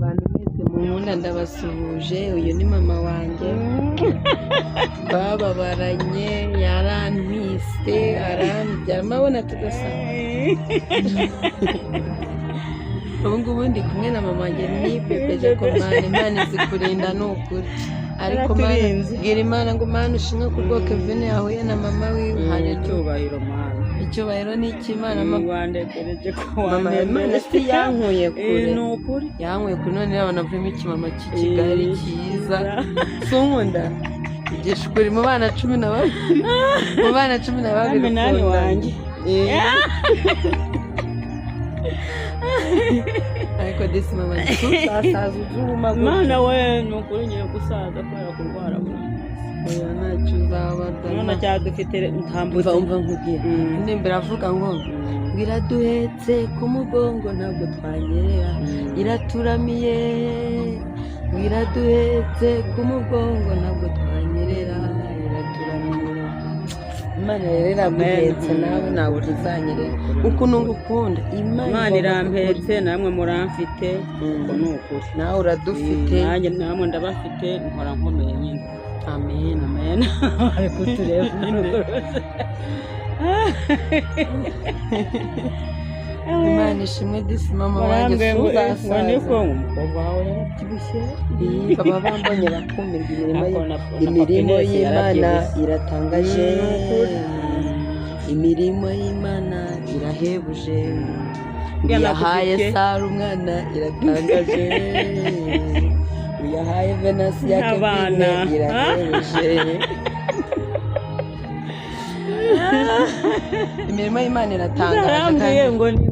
abantu mwese munkunda ndabasuhuje uyu ni mama wanjye bababaranye yarantwise arambyara mabona tugasanga ubu ngubu ndi kumwe na mama wanjye nipepeje ko Imana izi kurinda ni ukuri ariko bwira Imana ngo Mana ushimwe ku bwo Kevin yahuye na mama wiwe hari icyubahiro ni ik'Imana mama Imana si yankuye kure yankuye kure none abana vurimo ikimama cy'ikigali cyiza sunkunda igishukuri mu bana 12 mu bana 12 nani wanjye ariko disi mama tuzasaza uzuma Mana we nukuri ngiye gusaza kubera kurwara oya ntacyo uzabada none cyadufite ntambutse umva nkubwira ndimbere avuga ngo iraduhetse ku mugongo ntabwo twanyerera iraturamiye iraduhetse ku mugongo ntabwo twanyerera iraturamiye Imana rero iraguhetse nawe ntabwo tuzanyerera ukuntu ngukunda Imana irampetse namwe muramfite uko ni ukuri nawe uradufite nanjye namwe ndabafite nkora nkomeye nyine amen amen ariko turebe nyine Imana ishimwe disi mama wanjye suzasaza niko umukobwa wawe yarabyibushye baba bambonye bakumirwa imirimo y'Imana iratangaje imirimo y'Imana irahebuje yahaye Sara umwana iratangaje yahaye Venasi ya Kevin irahebuje imirimo y'Imana iratangaje ngo ni